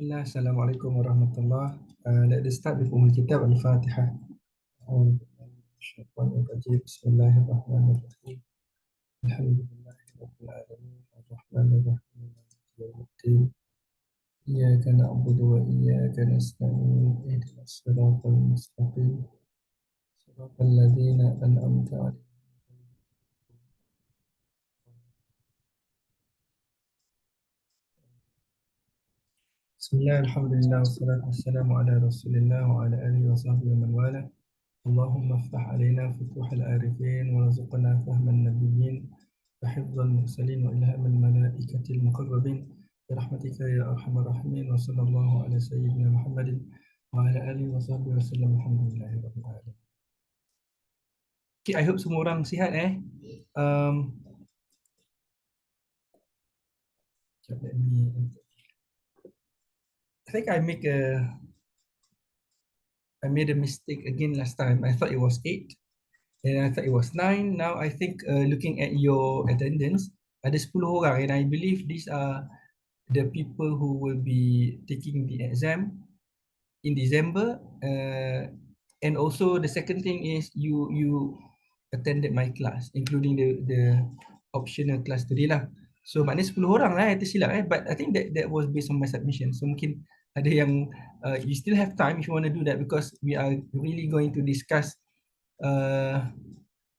Bismillah, Assalamualaikum warahmatullah. Let us start with Kitab Al-Fatihah. Bismillahirrahmanirrahim. Alhamdulillahirabbil alamin. Arrahmanirrahim. Maliki yaumiddin. Iyyaka na'budu wa iyyaka nasta'in. Ihdinas siratal mustaqim. Siratal ladzina an'amta 'alaihim. Bismillah, alhamdulillah, wassalatu wassalamu ala rasulillah wa ala alihi wa sahbihi wa man wala. اللهم افتح علينا فتوح العارفين وارزقنا فهم النبيين وحفظ المرسلين وإلهام الملائكة المقربين برحمتك يا أرحم الراحمين وصلى الله على سيدنا محمد وعلى آله وصحبه وسلم الحمد لله رب العالمين. Okay, I hope semua orang sihat Um, let me. I think I made a mistake again last time. I thought it was 8 and I thought it was 9. Now I think looking at your attendance, ada 10 orang and I believe these are the people who will be taking the exam in December. And also the second thing is you attended my class, including the optional class today lah. So maknanya 10 orang lah yang tersilap but I think that was based on my submission. So mungkin ada yang you still have time if you want to do that, because we are really going to discuss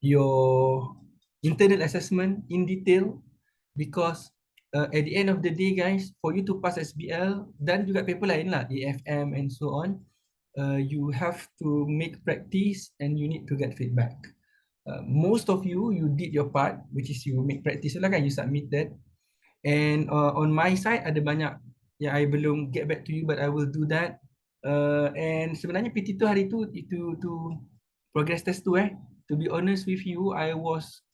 your internal assessment in detail, because at the end of the day guys, for you to pass SBL dan juga paper lain lah, AFM and so on, you have to make practice and you need to get feedback. Most of you did your part, which is you make practice lah kan, you submit that. And on my side ada banyak yang I belum get back to you, but I will do that. And sebenarnya PT tu hari tu itu progress test tu to be honest with you, I was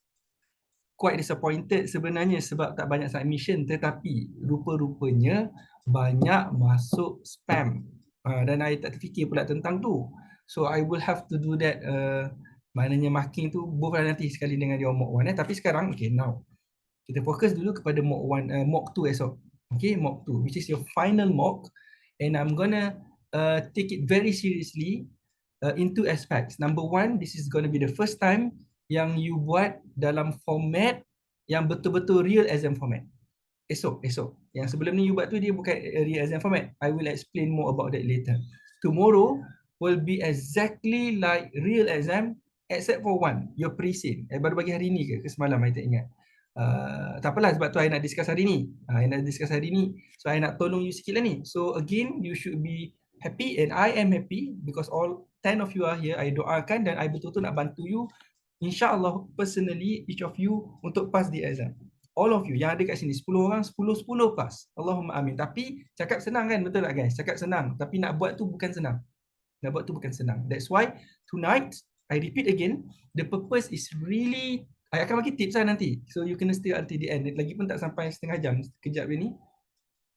quite disappointed sebenarnya sebab tak banyak submission, tetapi rupa-rupanya banyak masuk spam. Dan I tak terfikir pula tentang tu. So I will have to do that. Maknanya marking tu both lah nanti sekali dengan your mock 1 tapi sekarang okay, now kita fokus dulu kepada mock 1, mock 2 esok. Okay, mock 2 which is your final mock, and I'm gonna take it very seriously in two aspects. Number one, this is gonna be the first time yang you buat dalam format yang betul-betul real exam format. Esok. Yang sebelum ni you buat tu dia bukan real exam format. I will explain more about that later. Tomorrow will be exactly like real exam except for one, your pre-sin. Baru bagi hari ni ke semalam I tak ingat. Tak apalah sebab tu I nak discuss hari ni. So I nak tolong you sikit lah ni. So again, you should be happy and I am happy because all 10 of you are here. I doakan dan I betul-betul nak bantu you, InsyaAllah personally, each of you untuk pass the exam. All of you yang ada kat sini, 10 orang, 10 pass. Allahumma amin. Tapi cakap senang kan, betul tak guys? Cakap senang, tapi nak buat tu bukan senang. That's why tonight, I repeat again, the purpose is really, I akan bagi tips lah nanti. So you kena stay until the end. Lagipun tak sampai setengah jam, kejap ni.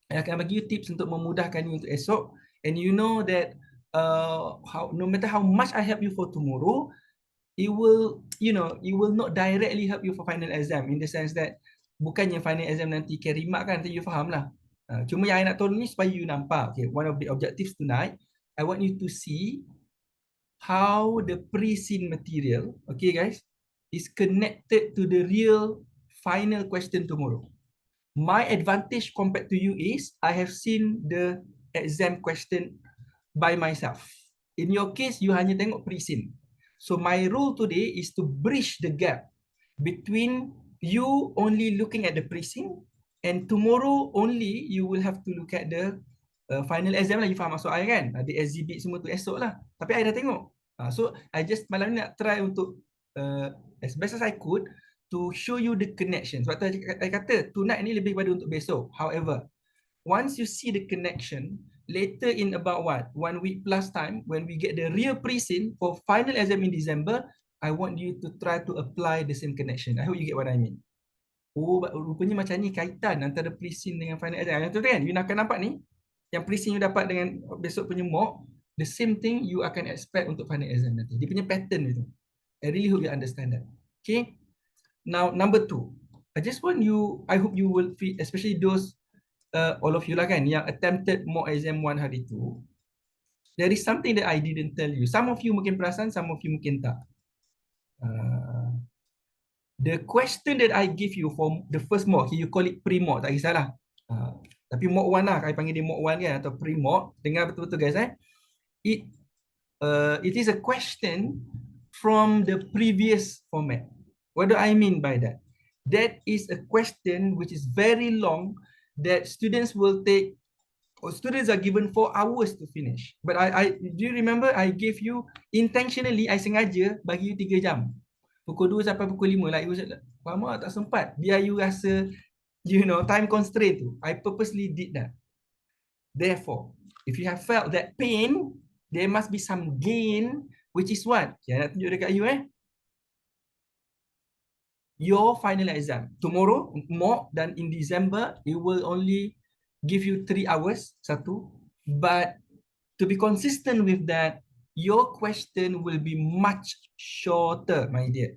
I akan bagi you tips untuk memudahkan you untuk esok. And you know that no matter how much I help you for tomorrow, it will not directly help you for final exam, in the sense that bukannya final exam nanti carry mark kan, nanti you faham lah. Cuma yang I nak tolong ni supaya you nampak, okay, one of the objectives tonight, I want you to see how the pre-seen material, okay guys, is connected to the real final question tomorrow. My advantage compared to you is I have seen the exam question by myself. In your case, you hanya tengok pre-seen. So my role today is to bridge the gap between you only looking at the pre-seen and tomorrow only you will have to look at the final exam lah. You faham maksud I kan? Ada exhibit semua tu esok lah. Tapi I dah tengok. So I just malam ni nak try untuk as best as I could to show you the connection. Sebab tu I kata tonight ni lebih pada untuk besok. However, once you see the connection, later in about 1 week plus time, when we get the real pre-seen for final exam in December, I want you to try to apply the same connection. I hope you get what I mean. Oh, rupanya macam ni kaitan antara pre-seen dengan final exam. Yang tu kan, you nak akan nampak ni, yang pre-seen you dapat dengan besok punya mock, the same thing you akan expect untuk final exam nanti. Dia punya pattern itu. I really hope you understand that. Okay. Now, number 2. I just want you, I hope you will feel, especially those all of you lah kan, yang attempted mock exam 1 hari tu, there is something that I didn't tell you. Some of you mungkin perasan, some of you mungkin tak. The question that I give you for the first mock, you call it pre-mock, tak kisahlah. Tapi mock 1 lah, I panggil dia mock 1 kan, atau pre-mock. Dengar betul-betul guys it is a question from the previous format. What do I mean by that? That is a question which is very long that students will take, or students are given 4 hours to finish. But do you remember I gave you intentionally, I sengaja bagi you 3 jam. Pukul 2 sampai pukul 5 like you said, lama tak sempat. Biar you rasa, you know, time constraint tu. I purposely did that. Therefore, if you have felt that pain, there must be some gain, which is what? Saya nak tunjuk dekat you your final exam. Tomorrow, mock, dan in December, it will only give you 3 hours, satu. But to be consistent with that, your question will be much shorter, my dear.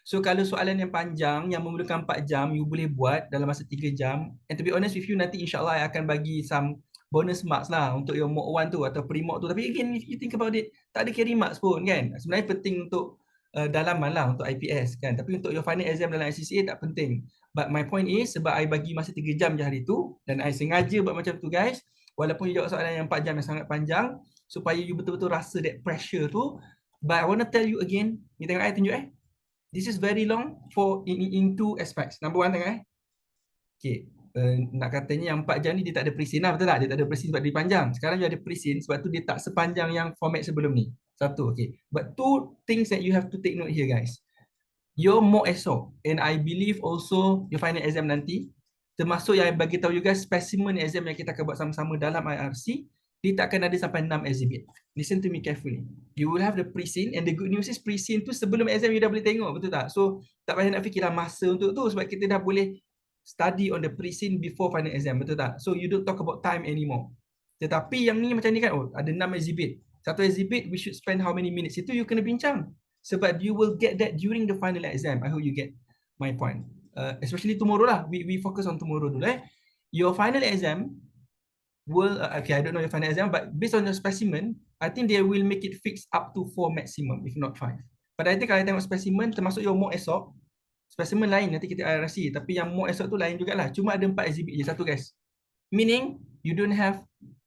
So kalau soalan yang panjang, yang memerlukan 4 jam, you boleh buat dalam masa 3 jam. And to be honest with you, nanti insyaAllah I akan bagi some bonus marks lah untuk your mock 1 tu atau pre-mock tu. Tapi again, if you think about it, tak ada carry marks pun kan. Sebenarnya penting untuk dalaman lah, untuk IPS kan. Tapi untuk your final exam dalam ICCA tak penting. But my point is, sebab I bagi masa 3 jam je hari tu, dan I sengaja buat macam tu guys, walaupun you jawab soalan yang 4 jam yang sangat panjang, supaya you betul-betul rasa that pressure tu. But I want to tell you again, ni tengok tunjuk this is very long for in 2 aspects. Number 1 tengok Okay. Nak katanya yang 4 jam ni dia tak ada presin lah, betul tak? Dia tak ada presin sebab dia panjang. Sekarang dia ada presin sebab tu dia tak sepanjang yang format sebelum ni. Satu, okay. But 2 things that you have to take note here guys. Your mock esok, and I believe also your final exam nanti, termasuk yang bagi tahu you guys specimen exam yang kita akan buat sama-sama dalam IRC, dia takkan ada sampai 6 exhibit. Listen to me carefully. You will have the pre-scene, and the good news is pre-scene tu sebelum exam you dah boleh tengok, betul tak? So tak payah nak fikirlah masa untuk tu sebab kita dah boleh study on the pre-scene before final exam, betul tak? So you don't talk about time anymore. Tetapi yang ni macam ni kan, ada 6 exhibit. Satu exhibit we should spend how many minutes, itu you kena bincang. Sebab you will get that during the final exam. I hope you get my point. Especially tomorrow lah. We focus on tomorrow dulu Your final exam will, okay, I don't know your final exam, but based on your specimen, I think they will make it fixed up to 4 maximum, if not 5. Pada I think kalau tengok specimen, termasuk your mock esok, specimen lain nanti kita IRC, tapi yang mock esok tu lain jugalah. Cuma ada 4 exhibit je, satu guys. Meaning, you don't have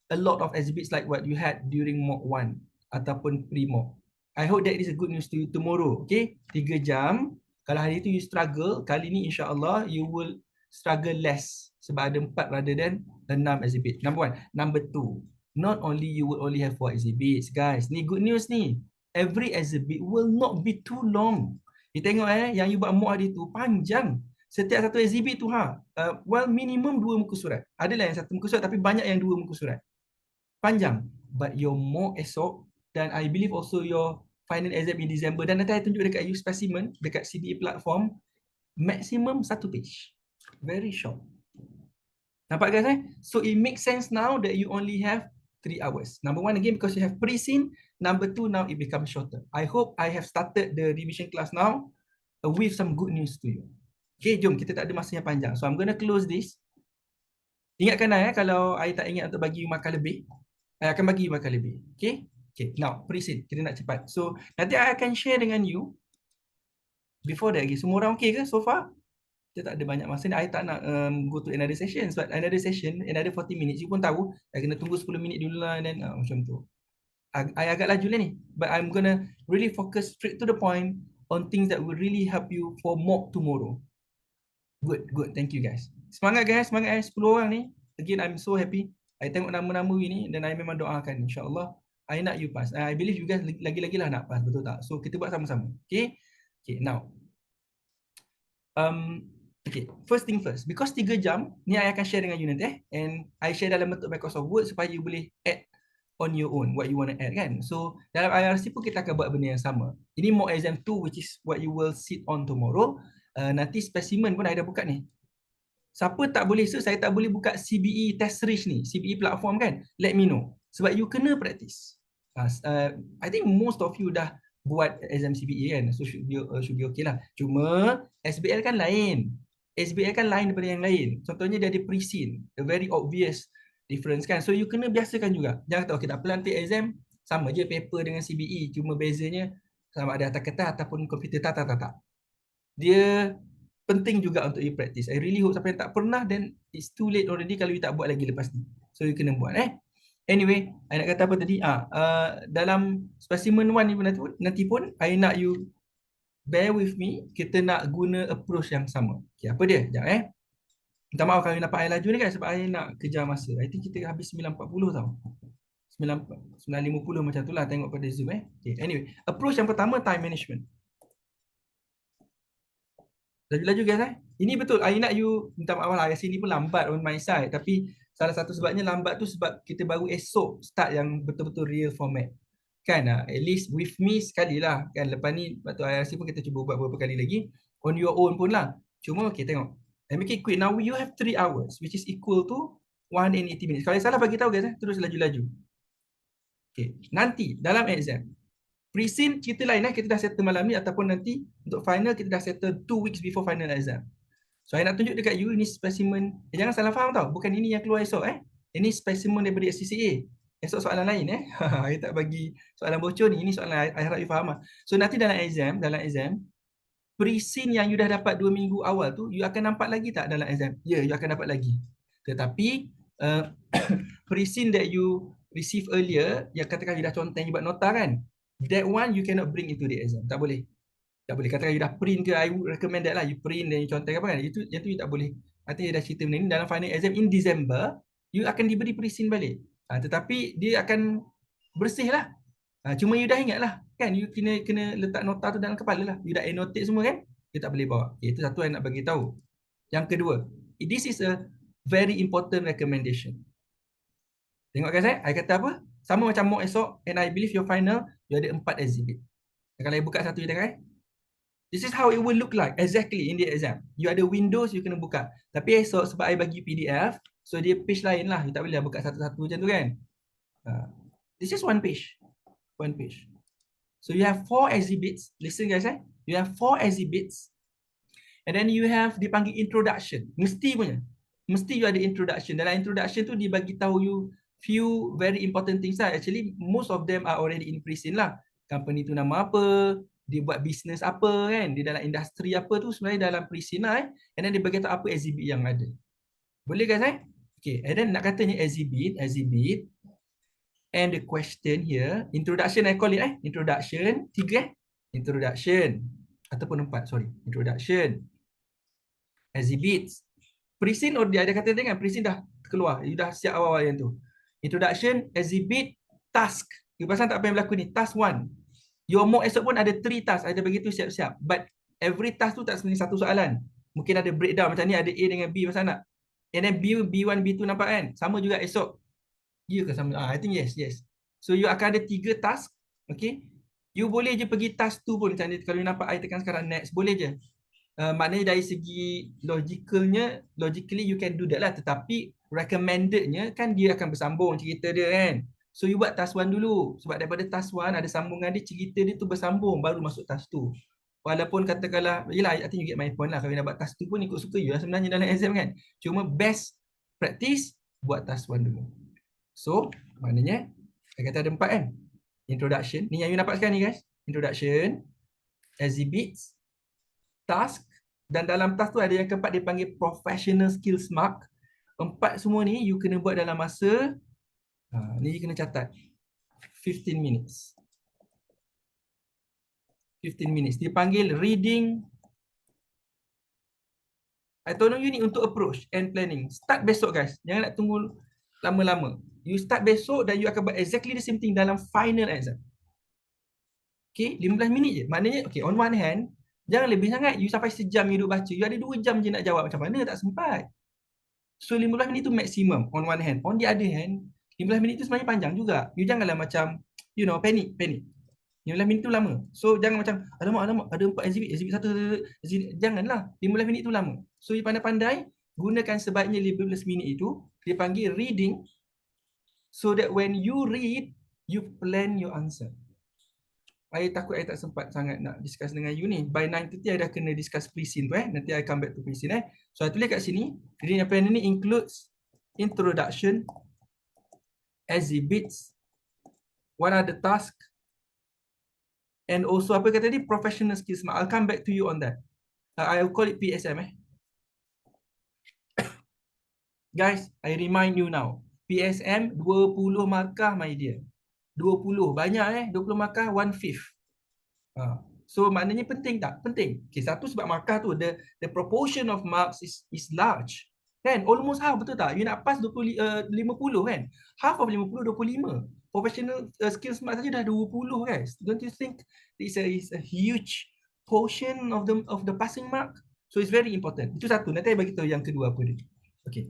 a lot of exhibits like what you had during mock 1 ataupun pre-mock. I hope that is a good news to you tomorrow. Okay, 3 jam. Kalau hari itu you struggle, kali ni insyaAllah you will struggle less. Sebab ada 4 rather than 6 exhibit. Number 1. Number 2. Not only you will only have 4 exhibits, guys. Ni good news ni. Every exhibit will not be too long. You tengok yang you buat mock hari tu panjang. Setiap satu exhibit tu well minimum 2 muka surat. Adalah yang 1 muka surat tapi banyak yang 2 muka surat. Panjang. But your mock esok, dan I believe also your final exam in December, dan nanti I tunjuk dekat you specimen dekat CDE platform, maximum 1 page. Very short. Nampak guys So it makes sense now that you only have 3 hours. Number 1 again because you have pre-scene. Number 2 now it becomes shorter. I hope I have started the revision class now with some good news to you. Okay, jom kita tak ada masa yang panjang. So I'm going to close this. Ingatkan kalau I tak ingat untuk bagi you makan lebih, I akan bagi you makan lebih. Okay? Okay, now pre-scene. Kita nak cepat. So nanti I akan share dengan you. Before that, semua orang okay ke so far? Kita tak ada banyak masa ni. I tak nak go to another session. Sebab another session, another 40 minutes. You pun tahu, I kena tunggu 10 minit dulu lah. Dan macam tu. I agak laju lah ni. But I'm gonna really focus straight to the point on things that will really help you for mock tomorrow. Good, good. Thank you guys. Semangat guys, semangat 10 orang ni. Again, I'm so happy. I tengok nama-nama ini dan I memang doakan. InsyaAllah, I nak you pass. I believe you guys lagi-lagi lah nak pass, betul tak? So, kita buat sama-sama. Okay? Okay, now. Okay, first thing first. Because 3 jam, ni I akan share dengan you nanti and I share dalam bentuk Microsoft Word supaya you boleh add on your own what you want to add kan. So, dalam IRC pun kita akan buat benda yang sama. Ini mock exam 2 which is what you will sit on tomorrow. Nanti specimen pun I dah buka ni. Siapa tak boleh, saya tak boleh buka CBE test reach ni, CBE platform kan. Let me know. Sebab you kena practice. I think most of you dah buat exam CBE kan. So should be okay lah. Cuma SBL kan lain. SBL kan lain daripada yang lain. Contohnya dia ada pre-scene, a very obvious difference kan. So you kena biasakan juga. Jangan tahu kita pelantik exam sama je paper dengan CBE, cuma bezanya sama ada atas kertas ataupun komputer. Tak. Dia penting juga untuk you practice. I really hope siapa yang tak pernah, then it's too late already kalau you tak buat lagi lepas ni. So you kena buat Anyway, I nak kata apa tadi? Dalam specimen 1 ni nanti pun I nak you bear with me, kita nak guna approach yang sama. Okay, apa dia? Sekejap minta maaf kalau dapat I laju ni kan sebab I nak kejar masa. I think kita habis 9.40 tau. 9.50 macam tu lah tengok pada Zoom Okay, anyway, approach yang pertama time management. Laju-laju guys Ini betul, I nak you, minta maaf lah, sini pun lambat on my side. Tapi salah satu sebabnya lambat tu sebab kita baru esok start yang betul-betul real format. Kan, at least with me sekali lah. Kan, lepas ni, waktu IRC pun kita cuba buat beberapa kali lagi. On your own pun lah. Cuma, okay, tengok. I make it quick. Now, you have 3 hours, which is equal to 180 minutes. Kalau salah bagi tahu guys terus laju-laju. Okay, nanti dalam exam, pre-scene cerita lain kita dah settle malam ni ataupun nanti untuk final kita dah settle 2 weeks before final exam. So I nak tunjuk dekat you ini specimen. Jangan salah faham tau. Bukan ini yang keluar esok Ini specimen daripada SCCA. Esok soalan lain I tak bagi soalan bocor ni. Ini soalan I harap you faham lah. So nanti dalam exam pre-scene yang you dah dapat 2 minggu awal tu, you akan nampak lagi tak dalam exam? Ya, you akan dapat lagi. Tetapi pre-scene that you receive earlier, yang katakan you dah conteng, you buat nota kan, that one you cannot bring into the exam. Tak boleh. Tak boleh. Katakan you dah print ke, I would recommend that lah. You print dan you conteng apa kan. Itu you tak boleh. Nanti you dah cerita benda ni dalam final exam in December, you akan diberi pre-scene balik. Tetapi dia akan bersih lah. Cuma you dah ingat lah. Kan, you kena letak nota tu dalam kepala lah. You dah annotate semua kan. You tak boleh bawa. Okay, itu satu yang nak bagi tahu. Yang kedua, this is a very important recommendation. Tengok guys I kata apa? Sama macam mock esok, and I believe your final, you ada 4 exhibit. Kalau I buka satu je tengok This is how it will look like exactly in the exam. You ada Windows, you kena buka. Tapi esok sebab I bagi PDF, so dia page lain lah. You tak boleh buka satu-satu macam tu kan. This is one page. One page. So you have 4 exhibits. Listen guys You have 4 exhibits. And then you have dipanggil introduction. Mesti punya. Mesti you ada introduction. Dalam introduction tu dia bagi tahu you few very important things lah. Actually most of them are already in pre-scene lah. Company tu nama apa, dia buat business apa kan, dia dalam industri apa tu sebenarnya dalam pre-scene lah And then dia bagi tahu apa exhibit yang ada. Boleh guys Okay, and then nak katanya exhibit and the question here, introduction I call it introduction, 3 introduction ataupun 4, sorry, introduction, exhibits, pre-scene dia ada kata dengan pre-scene dah keluar, you dah siap awal-awal yang tu. Introduction, exhibit, task. You pasang tak apa yang berlaku ni? Task 1. Your mock esok pun ada 3 task, ada begitu siap-siap. But every task tu tak sebenarnya satu soalan. Mungkin ada breakdown macam ni, ada A dengan B pasal nak. And then B1, B2 nampak kan? Sama juga esok. Ya ke sama? I think yes. So you akan ada 3 task. Okay. You boleh je pergi task tu pun. Macam ni, kalau you nampak I tekan sekarang next, boleh je. Maknanya dari segi logically you can do that lah. Tetapi recommendednya kan dia akan bersambung cerita dia kan. So you buat task 1 dulu. Sebab daripada task 1 ada sambungan dia, cerita dia tu bersambung baru masuk task 2. Walaupun katakanlah, yelah I think you get my point lah. Kalau you nak buat task 2 pun ikut suka you lah sebenarnya dalam exam kan. Cuma best practice buat task 1 dulu. So maknanya saya kata ada 4 kan. Introduction, ni yang you nampak sekarang ni guys. Introduction, exhibits, task, dan dalam task tu ada yang keempat dia panggil professional skills mark. 4 semua ni you kena buat dalam masa ni kena catat 15 minutes. 15 minutes. Dipanggil reading. I tolong you ni untuk approach and planning. Start besok guys. Jangan nak tunggu lama-lama. You start besok dan you akan buat exactly the same thing dalam final exam. Okay, 15 minit je. Maknanya, okay, on one hand, jangan lebih sangat. You sampai sejam you duduk baca. You ada 2 jam je nak jawab. Macam mana? Tak sempat. So 15 minit tu maksimum on one hand. On the other hand, 15 minit tu sebenarnya panjang juga. You janganlah macam, you know, panic. 15 minit tu lama. So jangan macam, alamak, ada 4 exhibit 1, janganlah. 15 minit tu lama. So you pandai-pandai, gunakan sebaiknya 15 minit itu, dia panggil reading, so that when you read, you plan your answer. I takut I tak sempat sangat nak discuss dengan you ni. By 9:30 I dah kena discuss pre-scene tu Nanti I come back to pre-scene So I tulis kat sini, reading and planning ni includes introduction, exhibits, what are the tasks, and also apa kata tadi, professional skills. I'll come back to you on that. I'll call it PSM Guys, I remind you now. PSM 20 markah my dear. 20, banyak 20 markah, 1/5. So maknanya penting tak? Penting. Okay, satu sebab markah tu, the proportion of marks is large. Kan? Almost half, betul tak? You nak pass 50 kan? Half of 50, 25. Professional skills mark saja dah 20 guys. Don't you think it's a huge portion of the passing mark? So it's very important. Itu satu. Nanti saya bagi tahu yang kedua apa dia. Okay.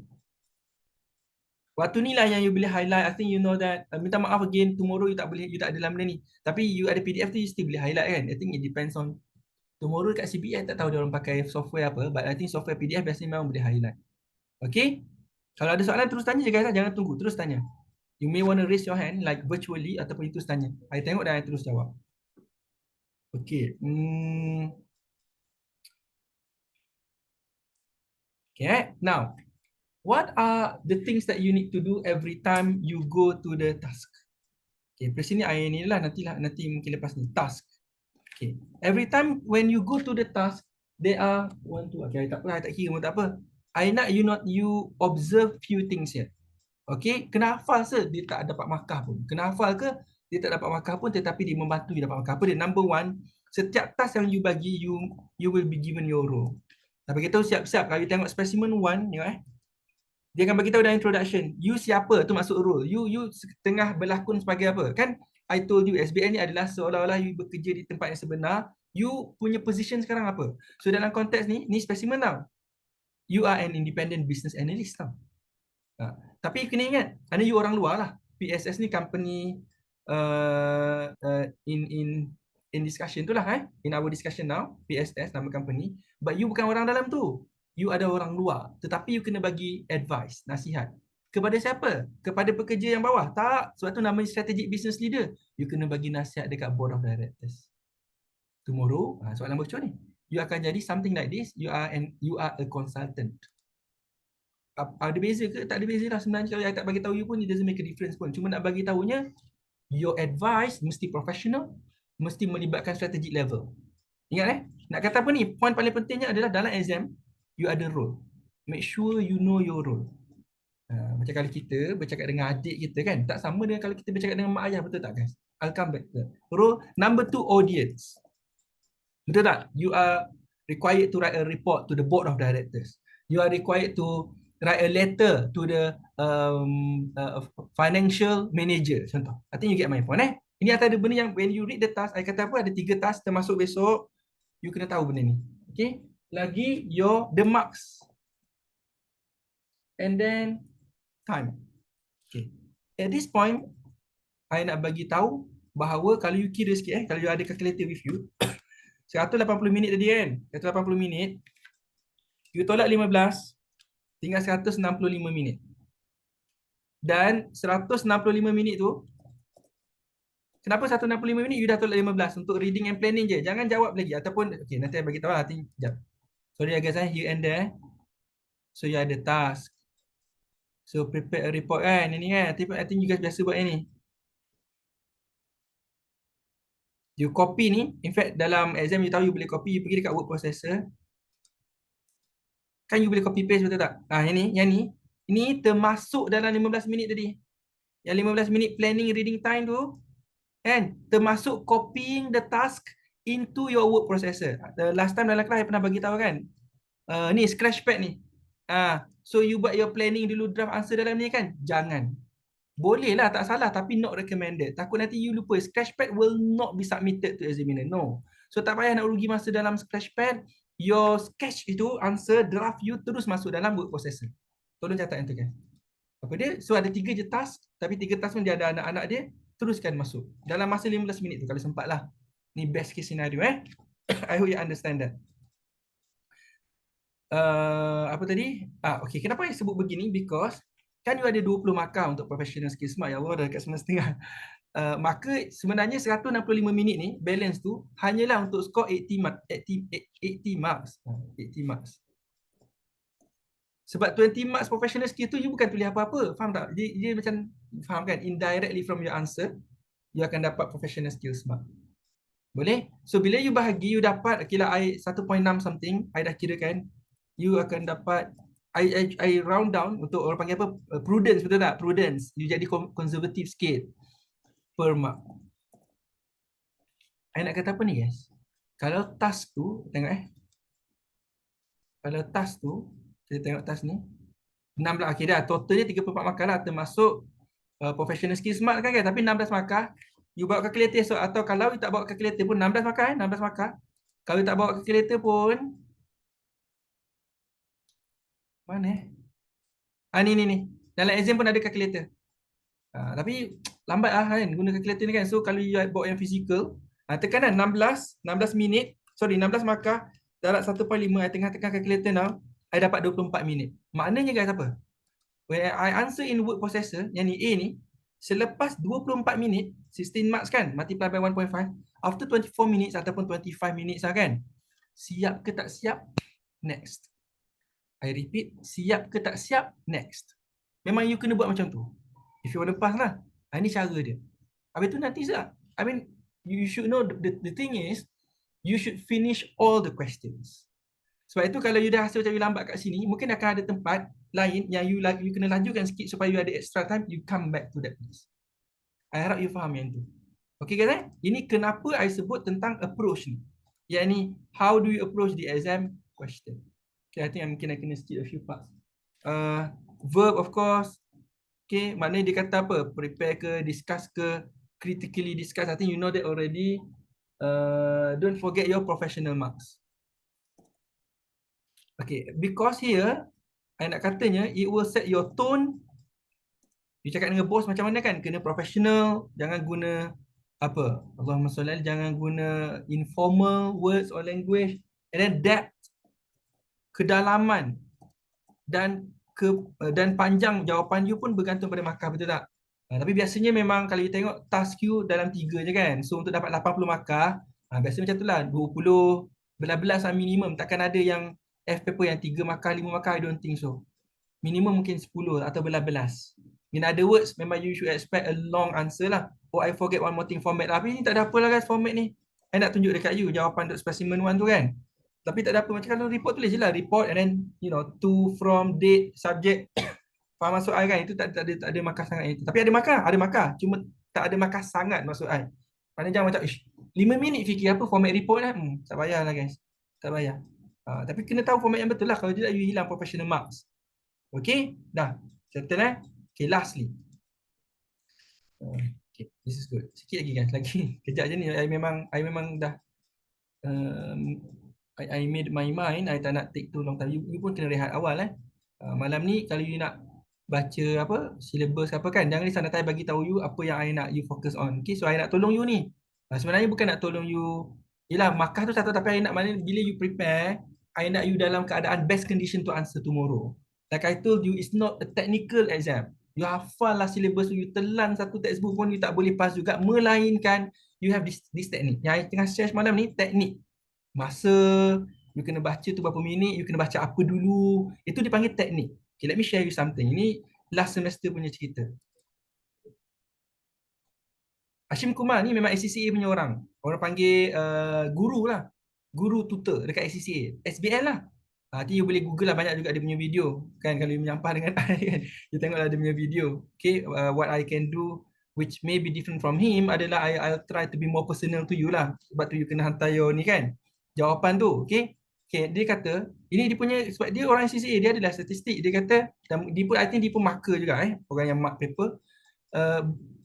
Waktu ni lah yang you boleh highlight. I think you know that. Minta maaf again, tomorrow you tak ada dalam benda ni. Tapi you ada PDF tu, you still boleh highlight kan. I think it depends on tomorrow kat CBI. Tak tahu dia orang pakai software apa. But I think software PDF biasanya memang boleh highlight. Okay. Kalau ada soalan terus tanya je guys. Jangan tunggu. Terus tanya. You may want to raise your hand like virtually ataupun you terus tanya. I tengok dan I terus jawab. Okay. Okay. Now, what are the things that you need to do every time you go to the task? Okay, pada sini I ni lah nanti mungkin lepas ni task. Okay, every time when you go to the task, there are 1, 2. Okay, tak apa, I tak kira pun tak apa. I nak you observe few things here. Okay, kena hafal se dia tak dapat markah pun. Kena hafal ke dia tak dapat markah pun, tetapi dia membantu dia dapat markah. Apa dia? Number one, setiap task yang you bagi, you will be given your role. Tapi kita siap-siap. Kalau you tengok specimen 1, tengok dia akan bagi tahu dalam introduction, you siapa tu masuk role. You tengah berlakon sebagai apa? Kan I told you SBL ni adalah seolah-olah you bekerja di tempat yang sebenar. You punya position sekarang apa? So dalam konteks ni specimen tau. You are an independent business analyst tau. Tapi kena ingat, anda you orang luar lah. PSS ni company in discussion tu lah in our discussion now, PSS nama company, but you bukan orang dalam tu. You ada orang luar, tetapi you kena bagi advice, nasihat. Kepada siapa? Kepada pekerja yang bawah? Tak, sebab tu nama strategic business leader. You kena bagi nasihat dekat board of directors. Tomorrow, soalan bocor ni. You akan jadi something like this, you are a consultant. Ada beza ke? Tak ada beza lah sebenarnya. Kalau saya tak bagi tahu you pun, it doesn't make a difference pun. Cuma nak bagi tahunya, your advice mesti professional, mesti melibatkan strategic level. Ingat nak kata apa ni? Point paling pentingnya adalah dalam exam, you ada role. Make sure you know your role. Macam kalau kita bercakap dengan adik kita kan, tak sama dengan kalau kita bercakap dengan mak ayah, betul tak guys? I'll come back to role. Number 2, audience. Betul tak? You are required to write a report to the board of directors. You are required to write a letter to the financial manager, contoh. I think you get my point Ini antara benda yang when you read the task, I kata apa, ada 3 task termasuk besok, you kena tahu benda ni. Okay? Lagi the marks. And then time. Okay. At this point, I nak bagi tahu bahawa kalau you kira sikit kalau you ada calculator with you, 180 minit tadi kan? 180 minit. You tolak 15, tinggal 165 minit. Dan 165 minit tu, kenapa 165 minit you dah tolak 15? Untuk reading and planning je. Jangan jawab lagi. Ataupun, okay, nanti saya bagi tahu lah. Sekejap. Sorry guys, here and there. So, you ada task. So, prepare a report kan? Ini kan? I think you guys biasa buat ni. You copy ni. In fact, dalam exam you tahu you boleh copy. You pergi dekat word processor. Kan you boleh copy paste, betul tak? Yang ni. Ini termasuk dalam 15 minit tadi. Yang 15 minit planning reading time tu. Kan? Termasuk copying the task into your word processor. The last time dalam kelas saya pernah bagi tahu kan. Ni scratchpad ni. So you buat your planning dulu, draft answer dalam ni kan? Jangan. Boleh lah, tak salah, tapi not recommended. Takut nanti you lupa. Scratchpad will not be submitted to examiner. No. So tak payah nak rugi masa dalam scratchpad. Your sketch itu, answer, draft you terus masuk dalam word processor. Tolong catat yang tu kan. Apa dia? So ada 3 je task, tapi 3 task pun dia ada anak-anak dia, teruskan masuk. Dalam masa 15 minit tu kalau sempat lah. Ni best case scenario I hope you understand that. Apa tadi? Okay, kenapa saya sebut begini? Because Kan you ada 20 markah untuk professional skill smart. Ya Allah, dah dekat 9.5. Maka sebenarnya 165 minit ni, balance tu, hanyalah untuk skor 80 marks. 80 marks. 80 marks. Sebab 20 marks professional skill tu, you bukan tulis apa-apa. Faham tak? Dia macam, faham kan? Indirectly from your answer, you akan dapat professional skill smart. Boleh? So, bila you bahagi, you dapat, kira I 1.6 something, I dah kira kan, you akan dapat, I round down untuk orang panggil apa? Prudence, betul tak? Prudence. You jadi conservative sikit per mark. I nak kata apa ni guys? Kalau task tu, tengok kalau task tu, kita tengok task ni, 16, okay dah, totalnya 34 markah lah, termasuk professional skill smart kan, tapi 16 markah, you bawa kalkulator esok, atau kalau you tak bawa kalkulator pun 16 markah 16 markah. Kalau you tak bawa kalkulator pun, mana ni. Dalam exam pun ada kalkulator. Tapi lambat lah kan guna kalkulator ni kan. So kalau you bawa yang physical, tekan lah 16 minit, 16 markah darab 1.5, I tengah tekan kalkulator now, I dapat 24 minit. Maknanya guys apa? When I answer in word processor, yang ni A ni, selepas 24 minit, 16 marks kan, multiply by 1.5, after 24 minutes ataupun 25 minutes lah kan, siap ke tak siap? Next. I repeat, siap ke tak siap? Next. Memang you kena buat macam tu. If you want to pass lah. Ini cara dia. Habis tu nanti tak? I mean, you should know, the thing is, you should finish all the questions. Sebab itu kalau you dah rasa macam you lambat kat sini, mungkin akan ada tempat lain yang you kena lajukan sikit supaya you ada extra time, you come back to that place. I harap you faham yang tu. Okay guys, ini kenapa I sebut tentang approach ni. Yang ni, how do you approach the exam question. Okay, I think mungkin I kena skip a few parts. Verb of course. Okay, maknanya dia kata apa? Prepare ke, discuss ke, critically discuss. I think you know that already. Don't forget your professional marks. Okay, because here, I nak katanya, it will set your tone. You cakap dengan bos macam mana kan? Kena professional, jangan guna apa? Allahumma salli, jangan guna informal words or language. And then depth, kedalaman dan panjang jawapan you pun bergantung pada markah, betul tak? Tapi biasanya memang kalau you tengok task you dalam 3 je kan. So untuk dapat 80 markah, biasa macam tu lah, 20, belas-belas lah minimum. Takkan ada yang F paper yang 3 markah, 5 markah, I don't think so. Minimum mungkin 10 atau belas-belas. In other words, memang you should expect a long answer lah. Oh, I forget one more thing, format. Tapi ni tak ada apa lah guys, format ni. I nak tunjuk dekat you jawapan untuk specimen 1 tu kan. Tapi tak ada apa, macam kalau report tulis je lah. Report and then, you know, to, from, date, subject. Faham maksud I kan? Itu tak ada markah sangat itu. Tapi ada markah. Cuma tak ada markah sangat maksud I. Maknanya jangan macam, 5 minit fikir apa format report lah. Tak payah lah guys. Tak payah. Tapi kena tahu format yang betul lah. Kalau tidak, you hilang professional marks. Okay? Dah. Settle Okay, lastly. Okay, this is good. Sikit lagi guys. Lagi. Kejap je ni. I memang dah I made my mind. I tak nak take too long time. You pun kena rehat awal malam ni kalau you nak baca apa syllabus apa kan, jangan risau, nanti I bagi tahu you apa yang I nak you focus on. Okay, so I nak tolong you ni. Sebenarnya bukan nak tolong you. Yelah, markah tu satu, tapi I nak mana bila you prepare, I nak you dalam keadaan best condition to answer tomorrow. Like I told you, it's not a technical exam. You hafal lah syllabus tu, you telan satu textbook pun you tak boleh pass juga, melainkan you have this technique. Yang I tengah share malam ni, teknik. Masa, you kena baca tu berapa minit, you kena baca apa dulu. Itu dipanggil teknik. Okay, let me share you something. Ini last semester punya cerita. Hashim Kumar ni memang SCCA punya orang. Orang panggil guru lah. Guru tutor dekat SCCA. SBL lah. Nanti you boleh google lah, banyak juga dia punya video. Kan kalau you menyampah dengan I kan. You tengoklah dia punya video. Okay, what I can do which may be different from him adalah I'll try to be more personal to you lah. Sebab tu you kena hantar your ni kan. Jawapan tu. Okay. Okay, dia kata, ini dia punya, sebab dia orang CCA, dia adalah statistik. Dia kata, dan dia pun, I think dia pun marker juga orang yang mark paper.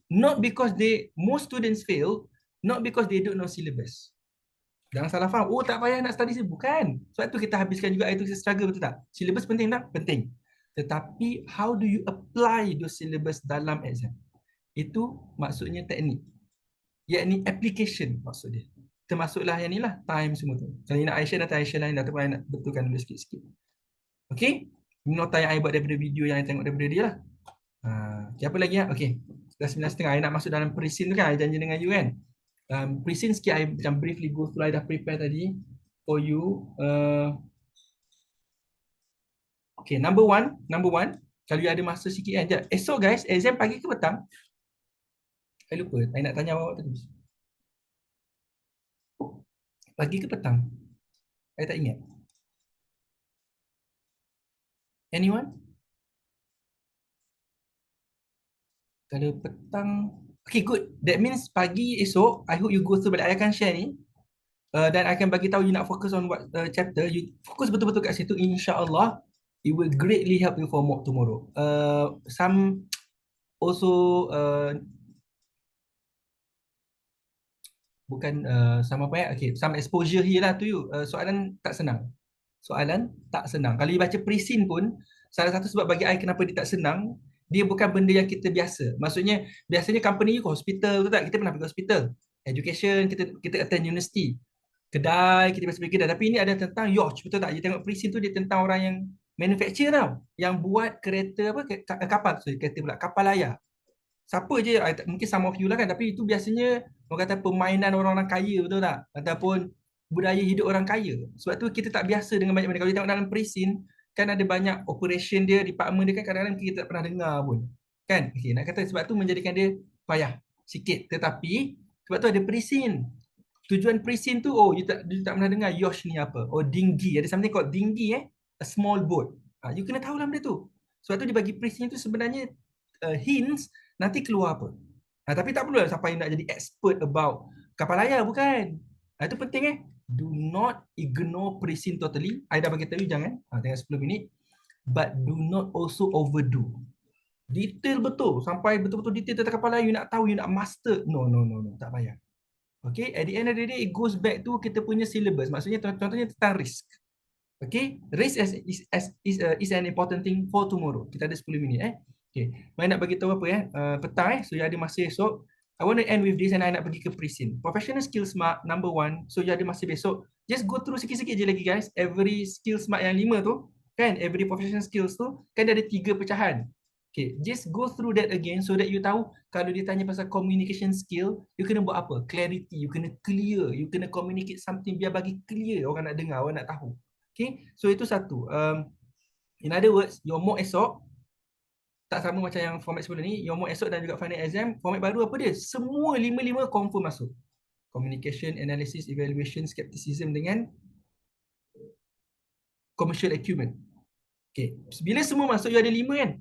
Not because most students fail, not because they don't know syllabus. Jangan salah faham, oh tak payah nak study syllabus. Bukan. Sebab tu kita habiskan juga itu struggle, betul tak? Syllabus penting tak? Penting. Tetapi, how do you apply those syllabus dalam exam? Itu maksudnya teknik. Yakni application maksud dia. Termasuklah yang ni lah, time semua tu. Kalau nak I share, nanti I share lain, ataupun I nak betulkan dulu sikit-sikit. Okay? Nota yang I buat daripada video yang I tengok daripada dia lah. Okay, apa lagi ya? Okay. Dah 9:30. I nak masuk dalam pre-scene tu kan. I janji dengan you kan. Pre-scene sikit, I macam briefly go through. I dah prepare tadi for you. Okay, number one. Number one. Kalau you ada masa sikit kan. Sekejap. Esok guys, exam pagi ke petang? I lupa. I nak tanya awak tadi. Pagi ke petang? I tak ingat. Anyone? Kalau petang. Okay, good. That means pagi esok, I hope you go through balik. I akan share ni. Dan akan bagi tahu you nak fokus on what chapter. You fokus betul-betul kat situ. InsyaAllah, it will greatly help you for mock tomorrow. Some also bukan sama apa ya? Okay, some exposure here lah to you. Soalan tak senang. Soalan tak senang. Kalau you baca pre-scene pun, salah satu sebab bagi I kenapa dia tak senang, dia bukan benda yang kita biasa. Maksudnya, biasanya company you ke hospital tu tak? Kita pernah pergi hospital. Education, kita attend university. Kedai, kita biasa pergi kedai. Tapi ini ada tentang yacht, betul tak? You tengok pre-scene tu, dia tentang orang yang manufacture tau. Yang buat kereta apa? Kapal, sorry, kereta pula. Kapal layar. Siapa je, mungkin some of you lah kan, tapi itu biasanya orang kata permainan orang-orang kaya, betul tak? Ataupun budaya hidup orang kaya. Sebab tu kita tak biasa dengan banyak benda. Kalau kita tengok dalam pre-scene, kan ada banyak operation dia, department dia kan kadang-kadang kita tak pernah dengar pun. Kan? Okay, nak kata sebab tu menjadikan dia payah sikit. Tetapi, sebab tu ada pre-scene. Tujuan pre-scene tu, oh, you tak pernah dengar yacht ni apa. Oh, dinghy. Ada something called dinghy a small boat. You kena tahu lah benda tu. Sebab tu dia bagi pre-scene tu sebenarnya hints nanti keluar apa. Tapi tak perlu lah sampai nak jadi expert about kapal layar, bukan. Itu penting Do not ignore pre-scene totally. I dah bagi tahu jangan. Tengok 10 minit. But do not also overdo. Detail betul. Sampai betul-betul detail tentang kapal layar. You nak tahu, you nak master. No. Tak payah. Okay. At the end of the day, it goes back to kita punya syllabus. Maksudnya contohnya tentang risk. Okay. Risk is an important thing for tomorrow. Kita ada 10 minit. Okay. Saya nak bagi tahu apa petang So, you ada masa esok. I want to end with this and I nak pergi ke pre-scene. Professional skill smart, number one. So, you ada masa besok. Just go through sikit-sikit je lagi guys. Every skill smart yang 5 tu, kan? Every professional skills tu, kan dia ada 3 pecahan. Okay, just go through that again so that you tahu kalau dia tanya pasal communication skill, you kena buat apa? Clarity, you kena clear, you kena communicate something biar bagi clear orang nak dengar, orang nak tahu. Okay, so itu satu. In other words, your mock esok tak sama macam yang format sebelum ni. Your mock esok dan juga final exam, format baru apa dia? Semua 5-5 confirm masuk. Communication, analysis, evaluation, skepticism dengan commercial acumen. Okay, bila semua masuk, you ada 5 kan?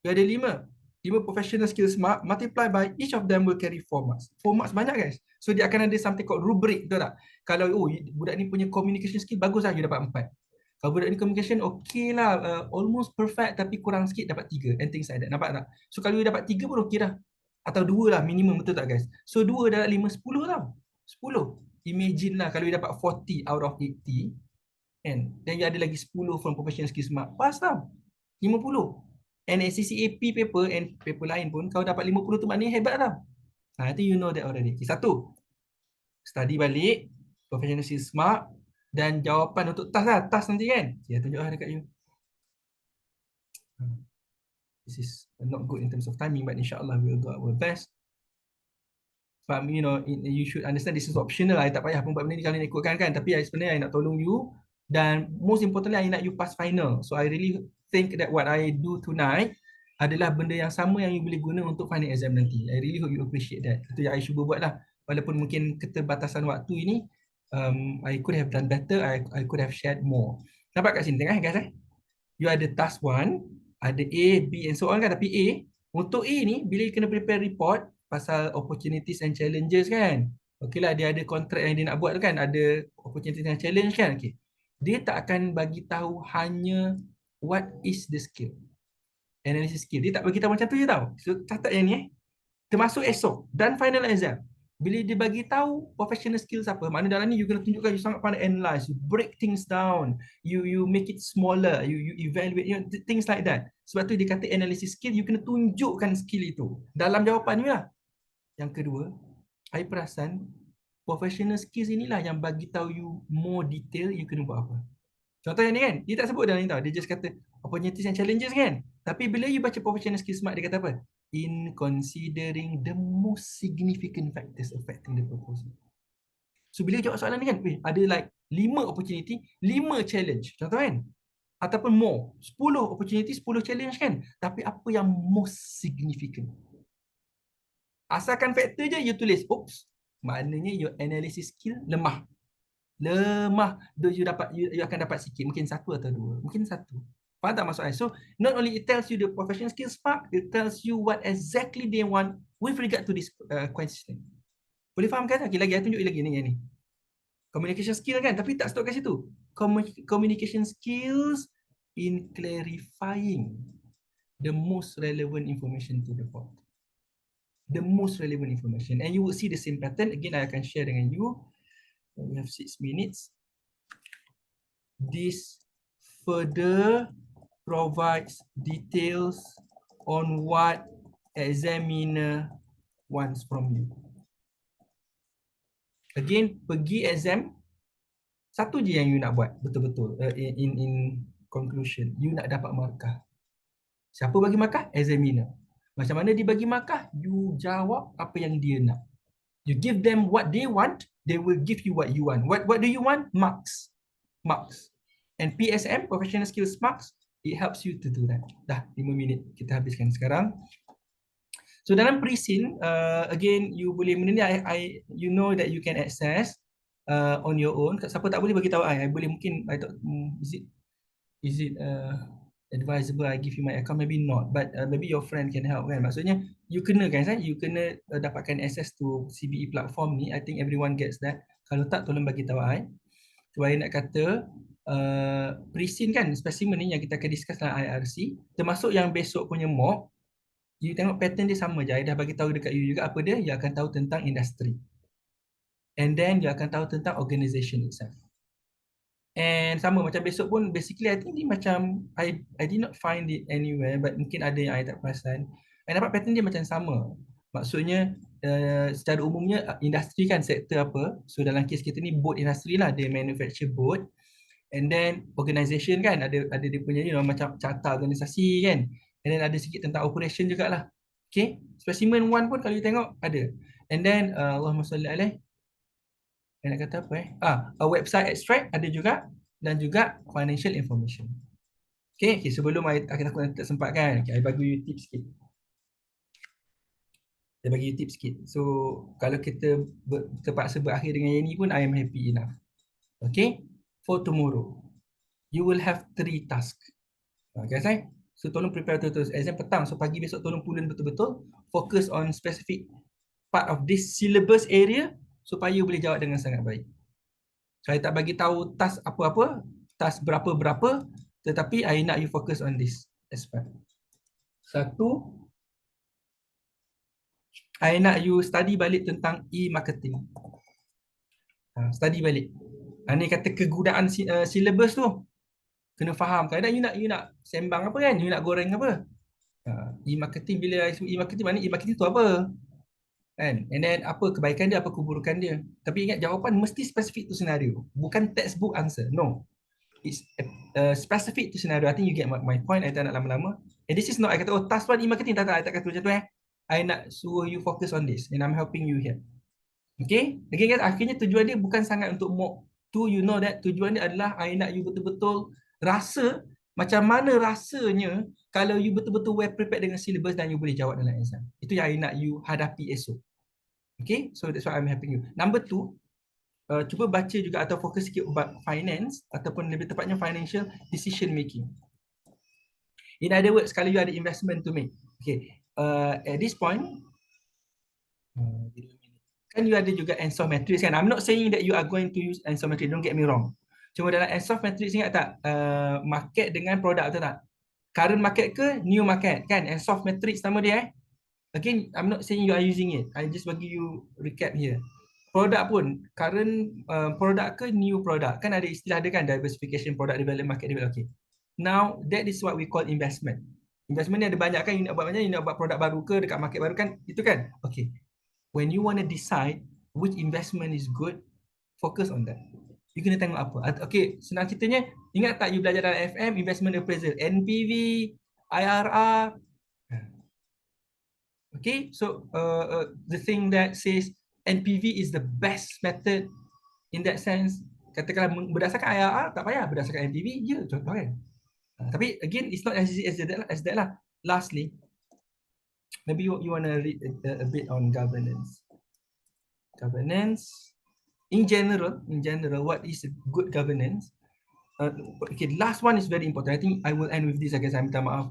You ada 5. 5 professional skill smart, multiply by each of them will carry 4 marks. 4 marks banyak guys. So dia akan ada something called rubric, betul tak? Kalau budak ni punya communication skill bagus lah, you dapat 4. Kalau budak ni communication okay lah, almost perfect tapi kurang sikit dapat 3 and things like that. Nampak tak? So kalau you dapat 3 pun okay dah. Atau 2 lah minimum, betul tak guys? So 2 dalam 5, 10 tau. 10. Imagine lah kalau you dapat 40 out of 80 and then you ada lagi 10 from professional skill smart. Pass tau. 50. And CCAP paper and paper lain pun kau dapat 50 tu maknanya hebat tau. I think you know that already. Okay, satu. Study balik professional skill smart. Dan jawapan untuk task lah. Task nanti kan. Saya tunjuk lah dekat you. This is not good in terms of timing, but insyaAllah we'll do our best. But you know, you should understand this is optional. I tak payah pun buat benda ni kalau nak ikutkan kan. Tapi sebenarnya I nak tolong you. Dan most importantly, I nak you pass final. So I really think that what I do tonight adalah benda yang sama yang you boleh guna untuk final exam nanti. I really hope you appreciate that. Itu yang I cuba buat lah. Walaupun mungkin keterbatasan waktu ini, I could have done better, I could have shared more. Nampak kat sini tengah guys You ada task 1, ada A, B and so on kan. Tapi A, untuk A ni, bila you kena prepare report pasal opportunities and challenges kan. Okay lah, dia ada kontrak yang dia nak buat tu kan. Ada opportunities and challenge kan. Okay. Dia tak akan bagi tahu hanya what is the skill. Analysis skill. Dia tak bagi tahu macam tu je tau. So, catat yang ni termasuk esok dan final exam. Bila dia bagi tahu professional skills apa, maknanya dalam ni you kena tunjukkan you sangat pandai analyze, you break things down, you make it smaller, you evaluate, you know, things like that. Sebab tu dia kata analysis skill, you kena tunjukkan skill itu dalam jawapan you lah. Yang kedua, I perasan professional skills inilah yang bagi tahu you more detail you kena buat apa. Contohnya ni kan, dia tak sebut dalam ni tau. Dia just kata, opportunities and challenges kan. Tapi bila you baca professional skill smart, dia kata apa? In considering the most significant factors affecting the proposal. So bila jawab soalan ni kan, ada like 5 opportunity, 5 challenge. Contoh kan? Ataupun more. 10 opportunity, 10 challenge kan? Tapi apa yang most significant? Asalkan faktor je, you tulis. Oops. Maknanya your analysis skill lemah. Lemah. You akan dapat sikit. Mungkin 1 atau 2. Mungkin 1. Faham tak maksud saya? So, not only it tells you the professional skills part, it tells you what exactly they want with regard to this question. Boleh faham kan? Okay, lagi, saya tunjuk lagi ni. Communication skill kan? Tapi tak stop kat situ. Communication skills in clarifying the most relevant information to the report. The most relevant information. And you will see the same pattern. Again, I akan share dengan you. We have 6 minutes. This further provides details on what examiner wants from you. Again, pergi exam, satu je yang you nak buat betul-betul. In conclusion, you nak dapat markah. Siapa bagi markah? Examiner. Macam mana dia bagi markah? You jawab apa yang dia nak. You give them what they want, they will give you what you want. What do you want? Marks. Marks. And PSM, Professional Skills Marks, it helps you to do that. Dah 5 minit kita habiskan sekarang. So dalam pre-scene, again, you boleh benda ni, you know that you can access on your own. Siapa tak boleh bagi tahu I boleh mungkin, I thought, is it advisable I give you my account? Maybe not, but maybe your friend can help kan. Maksudnya, you kena kan, you kena dapatkan access to CBE platform ni. I think everyone gets that. Kalau tak, tolong bagi tahu I. So, I nak kata, pre-scene kan, specimen ni yang kita akan discuss dalam IRC, termasuk yang besok punya mock, you tengok pattern dia sama je. I dah bagi tahu dekat you juga apa dia. You akan tahu tentang industri. And then you akan tahu tentang organisation itself. And sama macam besok pun, basically I think ni macam, I did not find it anywhere, but mungkin ada yang I tak perasan. I dapat pattern dia macam sama. Maksudnya, secara umumnya, industri kan sektor apa. So dalam kes kita ni, boat industry lah. Dia manufacture boat. And then, organisation kan, ada dia punya, macam carta organisasi kan. And then ada sikit tentang operation jugalah. Okay, specimen 1 pun kalau you tengok ada. And then Allahumma salli alaih, nak kata apa a website extract ada juga, dan juga financial information. Okay, sebelum aku tak sempat kan, I bagi you tips sikit. Saya bagi you tips sikit. So kalau kita terpaksa berakhir dengan yang ni pun, I am happy enough. Okay, for tomorrow you will have 3 tasks. Okay, saya. So tolong prepare betul-betul. Exam petang. So pagi besok tolong pulen betul-betul. Focus on specific part of this syllabus area supaya boleh jawab dengan sangat baik. Saya tak bagi tahu task apa-apa, task berapa-berapa, tetapi I nak you focus on this aspect. 1, I nak you study balik tentang e-marketing. Study balik. Ni kata kegunaan syllabus tu. Kena faham. Kadang you nak sembang apa kan? You nak goreng apa? E-marketing, bila e-marketing, mana e-marketing tu apa? Kan? And then apa kebaikan dia, apa keburukan dia. Tapi ingat, jawapan mesti spesifik tu senario. Bukan textbook answer. No. It's specific to scenario. I think you get my point. I tak nak lama-lama. And this is not, I kata, oh task 1 e-marketing. Tak, I tak kata macam tu I nak suruh you focus on this. And I'm helping you here. Okay? Again guys, akhirnya tujuan dia bukan sangat untuk mock tu, you know that. Tujuan dia adalah I nak you betul-betul rasa macam mana rasanya kalau you betul-betul well prepared dengan syllabus dan you boleh jawab dalam exam. Itu yang I nak you hadapi esok. Okay? So that's why I'm helping you. Number 2, cuba baca juga atau fokus sikit about finance ataupun lebih tepatnya financial decision making. In other words, kalau you ada investment to make. Okay. At this point, kan you ada juga Ansoff Matrix kan. I'm not saying that you are going to use Ansoff Matrix, don't get me wrong. Cuma dalam Ansoff Matrix ingat tak, market dengan produk, betul tak? Current market ke new market kan? Ansoff Matrix nama dia Again, I'm not saying you are using it. I just bagi you recap here. Produk pun, current produk ke new product. Kan ada istilah dia kan, diversification, product development, market development. Okay. Now, that is what we call investment. Investment ni ada banyak kan, you nak buat macam ni, you nak buat produk baru ke, dekat market baru kan, itu kan? Okay. When you want to decide which investment is good, focus on that. You kena tengok apa. Okay, senang ceritanya, Ingat tak you belajar dalam FM, investment appraisal, NPV, IRR. Okay, so the thing that says NPV is the best method in that sense, katakanlah berdasarkan IRR, tak payah berdasarkan NPV je, contoh kan. Tapi again, it's not as easy as that lah. Lastly, maybe you want to read a bit on governance. Governance, in general, what is good governance? Okay, last one is very important. I think I will end with this. I guess I minta maaf.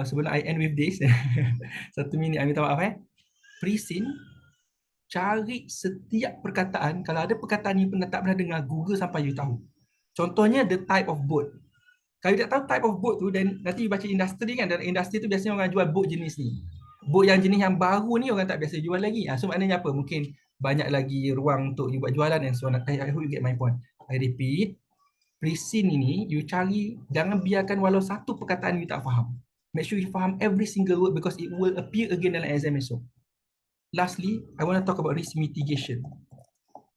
Sebelum I end with this, 1 minit, I minta maaf Prisin, cari setiap perkataan. Kalau ada perkataan ni pernah tak pernah dengar, Google sampai you tahu. Contohnya the type of boat. Kalau you tak tahu type of boat tu, dan nanti you baca industri kan, dalam industri tu biasanya orang jual boat jenis ni. Boat yang jenis yang baru ni orang tak biasa jual lagi. So maknanya apa? Mungkin banyak lagi ruang untuk you buat jualan dan so on. I hope you get my point. I repeat, Prisin ini you cari, jangan biarkan walau satu perkataan you tak faham. Make sure you faham every single word because it will appear again dalam exam esok. Lastly, I want to talk about risk mitigation.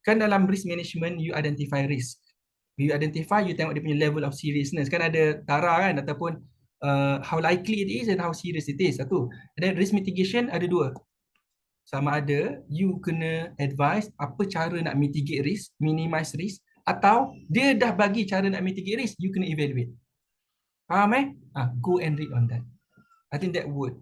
Kan dalam risk management, you identify risk. You identify, you tengok dia punya level of seriousness. Kan ada tara kan, ataupun how likely it is and how serious it is. Satu. And then risk mitigation ada dua. Sama ada, you kena advise apa cara nak mitigate risk, minimize risk, atau dia dah bagi cara nak mitigate risk, you kena evaluate. Faham go and read on that. I think that would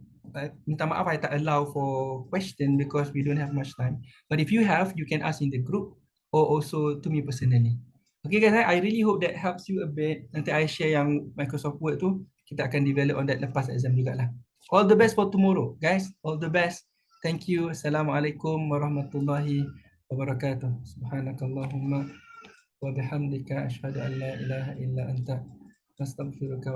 minta maaf I tak allow for question because we don't have much time. But if you have, you can ask in the group or also to me personally. Okay guys, I really hope that helps you a bit. Nanti I share yang Microsoft Word tu, kita akan develop on that lepas exam jugalah. All the best for tomorrow, guys. All the best. Thank you. Assalamualaikum warahmatullahi wabarakatuh. Subhanakallahumma wa bihamdika asyhadu an la ilaha illa anta astaghfiruka